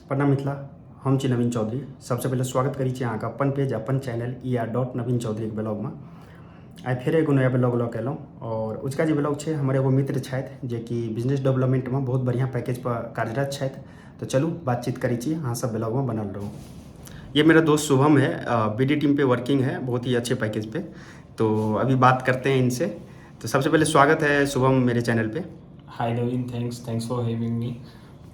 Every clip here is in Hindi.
प्रणाम मिथिला, हम छी नवीन चौधरी। सबसे पहले स्वागत करी छी अहाँके अपन पेज अपन चैनल ER.नवीन चौधरी के ब्लॉगमे। आइ फेर एगो नया ब्लॉग लऽ के एलहुँ और उजका जे ब्लॉग छै हमर एगो मित्र छथि जे कि बिजनेस डेवलपमेंटमे बहुत बढ़िया पैकेज पर कार्यरत छथि। तो चलू बातचीत करी छी, अहाँ सब ब्लॉग में बनल रहूँ। ये मेरा दोस्त शुभम है, BD टीम पे वर्किंग है, बहुत ही अच्छे पैकेज पे। तो अभी बात करते हैं इनसे। तो सबसे पहले स्वागत है शुभम मेरे चैनल पे। Hi Naveen, thanks for having me.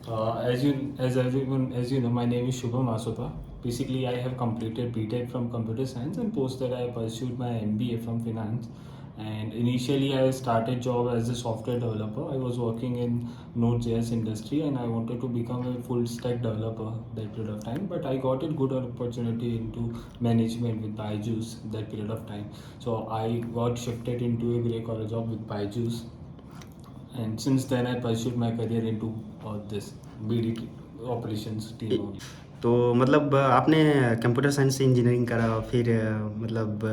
As you know, my name is Shubham Asuta. Basically, I have completed BTech from Computer Science, and post that I pursued my MBA from Finance. And initially, I started job as a software developer. I was working in Node.js industry, and I wanted to become a full stack developer that period of time. But I got a good opportunity into management with Byju's that period of time. So I got shifted into a grey collar job with Byju's. And since then I pursued my career into this BD operations team only. तो मतलब आपने कंप्यूटर साइंस से इंजीनियरिंग करा, फिर मतलब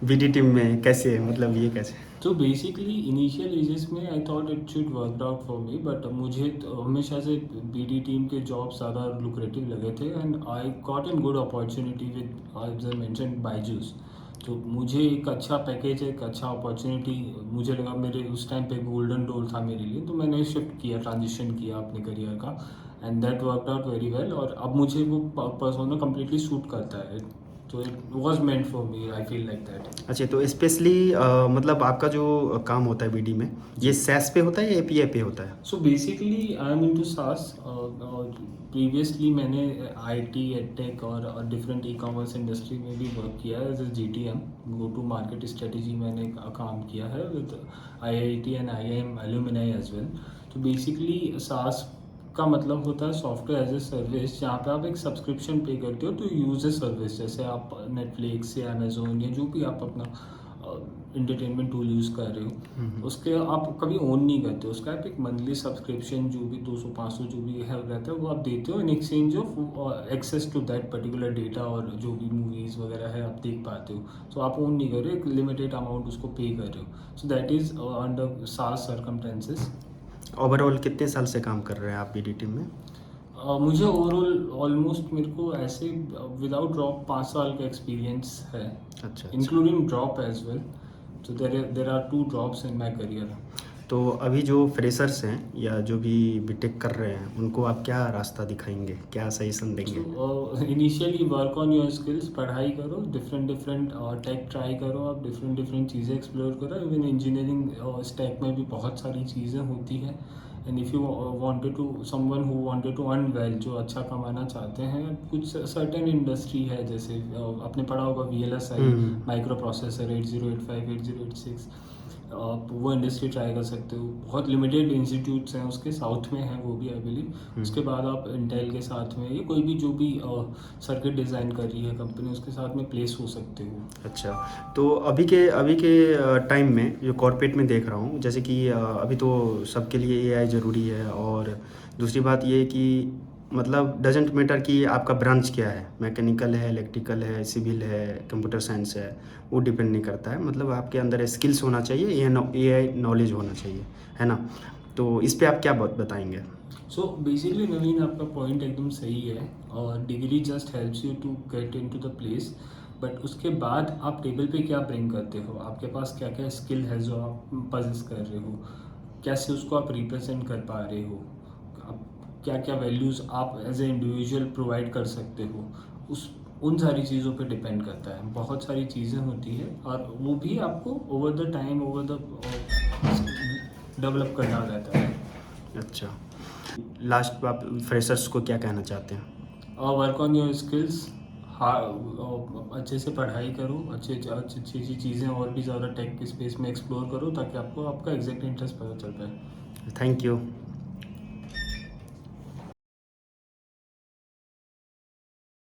BD टीम में कैसे, मतलब ये कैसे? तो बेसिकली इनिशियल एजेस में I thought it should work out for me, but मुझे तो हमेशा से BD टीम के जॉब ज़्यादा लुक्रेटिव लगे थे and I got an good opportunity with as I mention Byju's. तो मुझे एक अच्छा पैकेज, एक अच्छा अपॉर्चुनिटी मुझे लगा, मेरे उस टाइम पे गोल्डन डोर था मेरे लिए, तो मैंने शिफ्ट किया, ट्रांजिशन किया अपने करियर का and that worked out very well. और अब मुझे वो पर्सोना कम्प्लीटली सूट करता है, तो it was meant for me, I feel like that. अच्छा, तो स्पेशली मतलब आपका जो काम होता है BD में, ये SaaS पे होता है या API पे होता है? So basically I am into SaaS। Previously मैंने IT, एडटेक और डिफरेंट ई-कॉमर्स इंडस्ट्री में भी वर्क किया है as a GTM, go to market strategy मैंने काम किया है with IIT and IIM alumni as well. तो बेसिकली SaaS का मतलब होता है सॉफ्टवेयर एज ए सर्विस, जहाँ पे आप एक सब्सक्रिप्शन पे करते हो तो यूज ए सर्विस। जैसे आप नेटफ्लिक्स या अमेजोन या जो भी आप अपना इंटरटेनमेंट टूल यूज़ कर रहे हो, उसके आप कभी ओन नहीं करते हो, उसका आप एक मंथली सब्सक्रिप्शन जो भी 200-500 जो भी है रहता है वो आप देते हो in exchange of access to that particular data, और जो भी मूवीज़ वगैरह है आप देख पाते हो। तो आप ओन नहीं कर रहे हो, एक लिमिटेड अमाउंट उसको पे कर रहे हो। So that is under SaaS circumstances. Overall कितने साल से काम कर रहे हैं आप BD टीम में? मुझे ओवरऑल ऑलमोस्ट मेरे को ऐसे विदाउट ड्रॉप 5 साल का एक्सपीरियंस है, अच्छा, including drop as well. So there are 2 drops in my career. तो अभी जो फ्रेशर्स हैं या जो भी BTech कर रहे हैं उनको आप क्या रास्ता दिखाएंगे, क्या सजेशन देंगे? So initially work on your skills, पढ़ाई करो, डिफरेंट टेक ट्राई करो, आप डिफरेंट चीज़ें एक्सप्लोर करो। इवन इंजीनियरिंग स्टैक में भी बहुत सारी चीज़ें होती हैं। And if you wanted to someone who wanted to earn well, जो अच्छा कमाना चाहते हैं, कुछ सर्टेन इंडस्ट्री है, जैसे आपने पढ़ा होगा VLSI, माइक्रो प्रोसेसर 8085 8086, आप वो इंडस्ट्री ट्राई कर सकते हो। बहुत लिमिटेड इंस्टीट्यूट्स हैं उसके, साउथ में हैं वो भी आई बिलीव। उसके बाद आप इंटेल के साथ में, ये कोई भी जो भी सर्किट डिज़ाइन कर रही है कंपनी, उसके साथ में प्लेस हो सकते हो। अच्छा, तो अभी के टाइम में जो कॉर्पोरेट में देख रहा हूँ, जैसे कि अभी तो सबके लिए AI ज़रूरी है, और दूसरी बात ये है कि मतलब डजेंट मैटर कि आपका ब्रांच क्या है, मैकेनिकल है, इलेक्ट्रिकल है, सिविल है, कंप्यूटर साइंस है, वो डिपेंड नहीं करता है। मतलब आपके अंदर स्किल्स होना चाहिए, AI नॉलेज होना चाहिए, है ना? तो इस पे आप क्या बताएंगे? सो बेसिकली नवीन, आपका पॉइंट एकदम सही है, और degree just helps you to get into the place, but उसके बाद आप टेबल पे क्या ब्रिंग करते हो, आपके पास क्या क्या स्किल है जो आप पजेस कर रहे हो, कैसे उसको आप रिप्रेजेंट कर पा रहे हो, आप क्या क्या वैल्यूज़ आप एज ए इंडिविजुअल प्रोवाइड कर सकते हो, उस उन सारी चीज़ों पे डिपेंड करता है। बहुत सारी चीज़ें होती है और वो भी आपको over the time over the develop करना रहता है। अच्छा, लास्ट आप फ्रेशर्स को क्या कहना चाहते हैं? वर्क ऑन योर स्किल्स, अच्छे से पढ़ाई करो, अच्छी अच्छी चीज़ें और भी ज़्यादा टेक के स्पेस में एक्सप्लोर करो, ताकि आपको आपका एग्जैक्ट इंटरेस्ट पता चल पाए। Thank you.